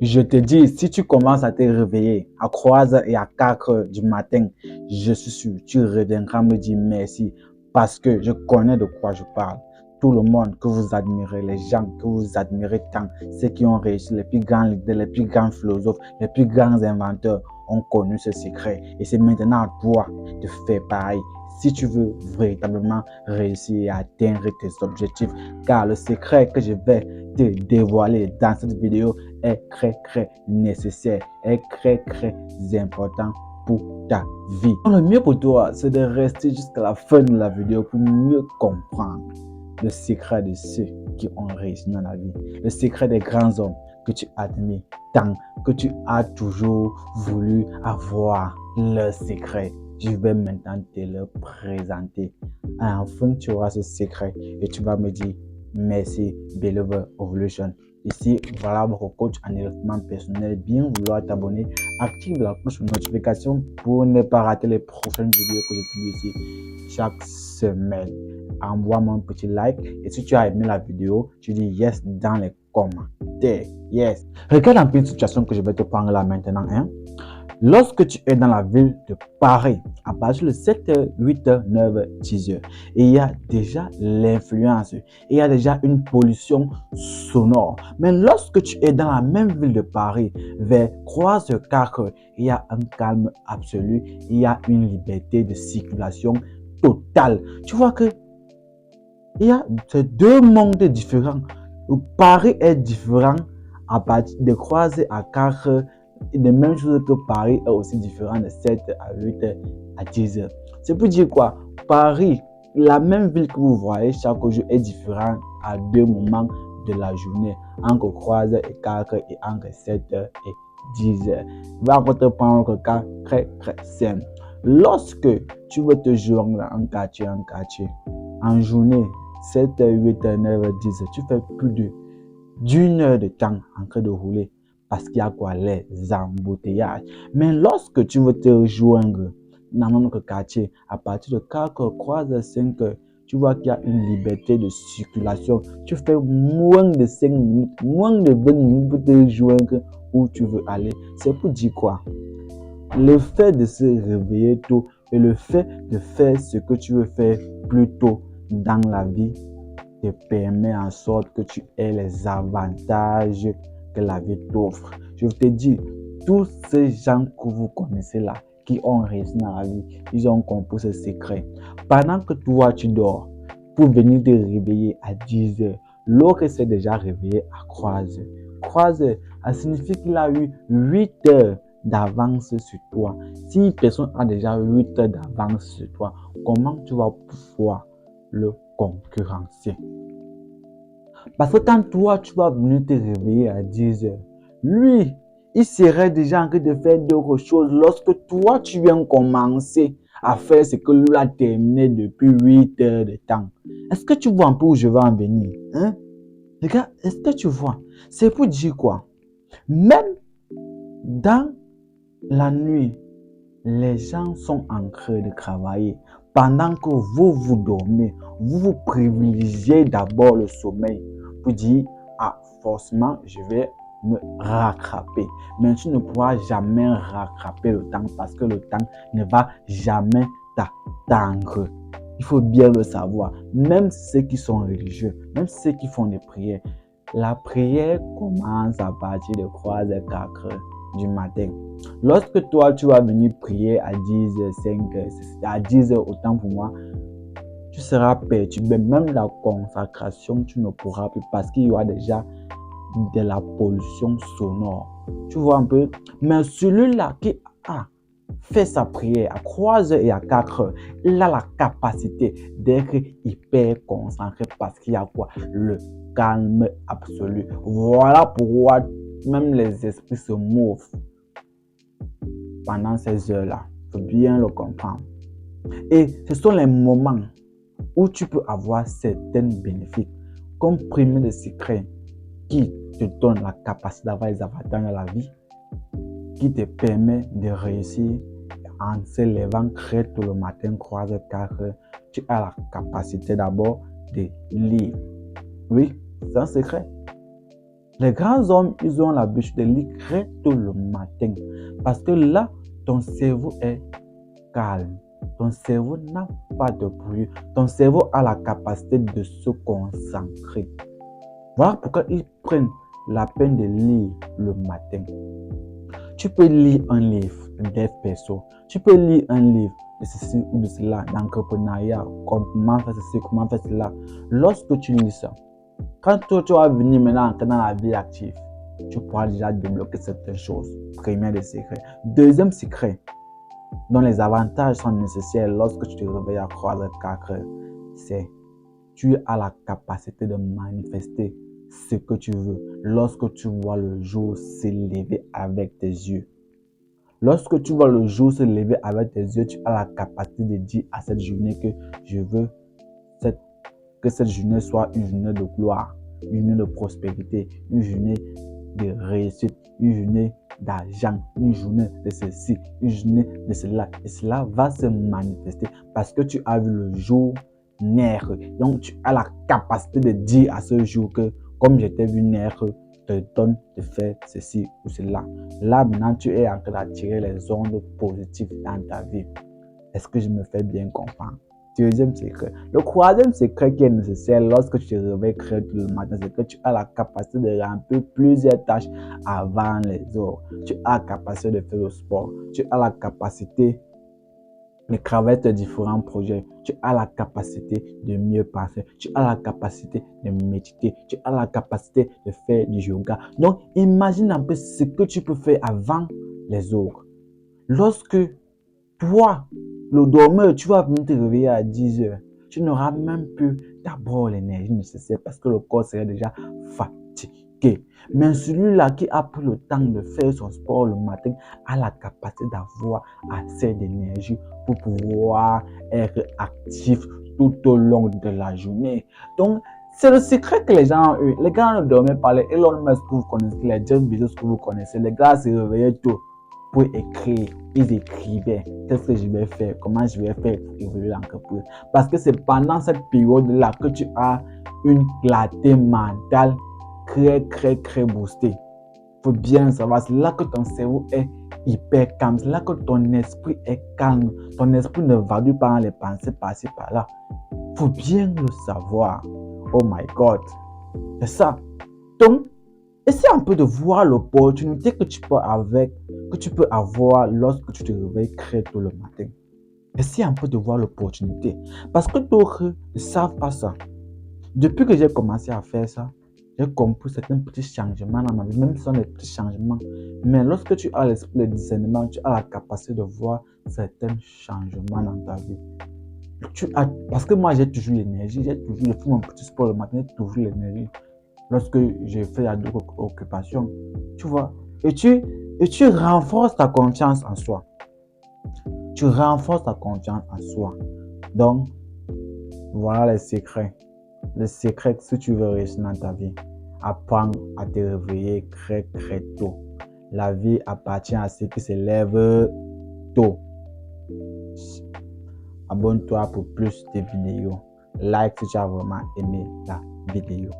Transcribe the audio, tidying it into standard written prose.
Je te dis, si tu commences à te réveiller à 3 heures et à 4 heures du matin, je suis sûr, tu reviendras me dire merci parce que je connais de quoi je parle. Tout le monde que vous admirez, les gens que vous admirez tant, ceux qui ont réussi, les plus grands leaders, les plus grands philosophes, les plus grands inventeurs ont connu ce secret. Et c'est maintenant à toi de faire pareil si tu veux véritablement réussir et atteindre tes objectifs. Car le secret que je vais te dévoiler dans cette vidéo est très nécessaire, est très important pour ta vie. Le mieux pour toi, c'est de rester jusqu'à la fin de la vidéo pour mieux comprendre le secret de ceux qui ont réussi dans la vie, le secret des grands hommes que tu admires tant, que tu as toujours voulu avoir leur secret. Je vais maintenant te le présenter. Enfin, tu auras ce secret et tu vas me dire merci, Believer Evolution. Ici, voilà votre coach en développement personnel. Bien vouloir t'abonner, active la cloche de notification pour ne pas rater les prochaines vidéos que je publie ici chaque semaine. Envoie-moi un petit like et si tu as aimé la vidéo, tu dis yes dans les commentaires. Yes. Regarde un peu une situation que je vais te prendre là maintenant. Lorsque tu es dans la ville de Paris, à partir de 7h, 8h, 9h, 10h, il y a déjà l'influence, il y a déjà une pollution sonore. Mais lorsque tu es dans la même ville de Paris, vers 3h, 4h, il y a un calme absolu, il y a une liberté de circulation totale. Tu vois que il y a ces deux mondes différents. Paris est différent à partir de 3h à 4h. De même chose que Paris est aussi différent de 7 à 8 à 10 heures. C'est pour dire quoi? Paris, la même ville que vous voyez chaque jour est différente à deux moments de la journée, entre 3 heures et 4 heures et entre 7 heures et 10 heures. Je vais encore te prendre un cas très simple. Lorsque tu veux te joindre un quartier, en journée, 7 heures, 8 heures, 9 heures, 10 heures, tu fais plus d'une heure de temps en train de rouler. Parce qu'il y a quoi? Les embouteillages. Mais lorsque tu veux te rejoindre dans notre quartier, à partir de 4, 3, 5 heures, tu vois qu'il y a une liberté de circulation. Tu fais moins de 5 minutes, moins de 20 minutes pour te rejoindre où tu veux aller. C'est pour dire quoi? Le fait de se réveiller tôt et le fait de faire ce que tu veux faire plus tôt dans la vie te permet en sorte que tu aies les avantages que la vie t'offre. Je te dis, tous ces gens que vous connaissez là, qui ont réussi dans la vie, ils ont compris ce secret. Pendant que toi, tu dors, pour venir te réveiller à 10 heures, l'autre s'est déjà réveillé à 3 heures. 3 heures, ça signifie qu'il a eu 8 heures d'avance sur toi. Si une personne a déjà 8 heures d'avance sur toi, comment tu vas pouvoir le concurrencer? Parce que quand toi, tu vas venir te réveiller à 10 heures, lui, il serait déjà en train de faire d'autres choses lorsque toi, tu viens commencer à faire ce que lui a terminé depuis 8 heures de temps. Est-ce que tu vois un peu où je vais en venir? Regarde, est-ce que tu vois? C'est pour dire quoi? Même dans la nuit, les gens sont en train de travailler. Pendant que vous dormez, vous privilégiez d'abord le sommeil. Pour dire, forcément, je vais me rattraper. Mais tu ne pourras jamais rattraper le temps parce que le temps ne va jamais t'attendre. Il faut bien le savoir. Même ceux qui sont religieux, même ceux qui font des prières, la prière commence à partir de 3 h 4 h du matin. Lorsque toi, tu vas venir prier à 10 h 5 h, à 10 h autant pour moi, tu seras perturbé. Même la consacration, tu ne pourras plus parce qu'il y aura déjà de la pollution sonore. Tu vois un peu? Mais celui-là qui a fait sa prière à 3 h et à 4 h, il a la capacité d'être hyper concentré parce qu'il y a quoi? Le calme absolu. Voilà pourquoi même les esprits se mouvent pendant ces heures-là. Il faut bien le comprendre. Et ce sont les moments où tu peux avoir certains bénéfices, comme premier de secret qui te donne la capacité d'avoir les avantages dans la vie, qui te permet de réussir en se levant très tôt le matin, 3 h 4 h. Tu as la capacité d'abord de lire. Oui, c'est un secret. Les grands hommes, ils ont l'habitude de lire très tôt le matin parce que là, ton cerveau est calme. Ton cerveau n'a pas de bruit. Ton cerveau a la capacité de se concentrer. Voilà pourquoi ils prennent la peine de lire le matin. Tu peux lire un livre de dev perso. Tu peux lire un livre de ceci ou de cela, d'entrepreneuriat, comment faire ceci, comment faire cela. Lorsque tu lis ça, quand toi, tu vas venir maintenant entrer dans la vie active, tu pourras déjà débloquer certaines choses. Premier des secrets. Deuxième secret, dont les avantages sont nécessaires lorsque tu te réveilles à 3h, 4h, c'est tu as la capacité de manifester ce que tu veux lorsque tu vois le jour s'élever avec tes yeux. Lorsque tu vois le jour se lever avec tes yeux, tu as la capacité de dire à cette journée que je veux que cette journée soit une journée de gloire, une journée de prospérité, une journée de réussite, une journée d'argent, une journée de ceci, une journée de cela. Et cela va se manifester parce que tu as vu le jour naître. Donc, tu as la capacité de dire à ce jour que, comme je t'ai vu naître, je te donne de faire ceci ou cela. Là, maintenant, tu es en train d'attirer les ondes positives dans ta vie. Est-ce que je me fais bien comprendre? Deuxième secret. Le troisième secret qui est nécessaire lorsque tu te réveilles très tôt le matin, c'est que tu as la capacité de remplir plusieurs tâches avant les autres. Tu as la capacité de faire le sport. Tu as la capacité de travailler sur différents projets. Tu as la capacité de mieux penser. Tu as la capacité de méditer. Tu as la capacité de faire du yoga. Donc, imagine un peu ce que tu peux faire avant les autres. Lorsque toi, le dormeur, tu vas venir te réveiller à 10h. Tu n'auras même plus d'abord l'énergie nécessaire parce que le corps serait déjà fatigué. Mais celui-là qui a pris le temps de faire son sport le matin a la capacité d'avoir assez d'énergie pour pouvoir être actif tout au long de la journée. Donc, c'est le secret que les gens ont eu. Les gars ne dormaient pas. Les Elon Musk que vous connaissez, les Jeff Bezos que vous connaissez, les gars se réveillaient tôt pour écrire. Ils écrivaient qu'est-ce que je vais faire, comment je vais faire pour évoluer l'entreprise. Parce que c'est pendant cette période-là que tu as une clarté mentale très boostée. Il faut bien savoir, c'est là que ton cerveau est hyper calme, c'est là que ton esprit est calme. Ton esprit ne vadouille pas dans les pensées par-ci par-là. Il faut bien le savoir. Oh my God. C'est ça. Donc, essaie un peu de voir l'opportunité que tu peux avoir lorsque tu te réveilles très tôt le matin. Essaie un peu de voir l'opportunité. Parce que d'autres ne savent pas ça. Depuis que j'ai commencé à faire ça, j'ai compris certains petits changements dans ma vie, même si ce sont des petits changements. Mais lorsque tu as l'esprit de discernement, tu as la capacité de voir certains changements dans ta vie. Parce que moi, j'ai toujours l'énergie, j'ai fait mon petit sport le matin, j'ai toujours l'énergie. Lorsque j'ai fait d'autres occupations, tu vois, et tu renforces ta confiance en soi. Tu renforces ta confiance en soi. Donc, voilà les secrets. Le secret, si tu veux réussir dans ta vie, apprends à te réveiller très tôt. La vie appartient à ceux qui se lèvent tôt. Abonne-toi pour plus de vidéos. Like si tu as vraiment aimé la vidéo.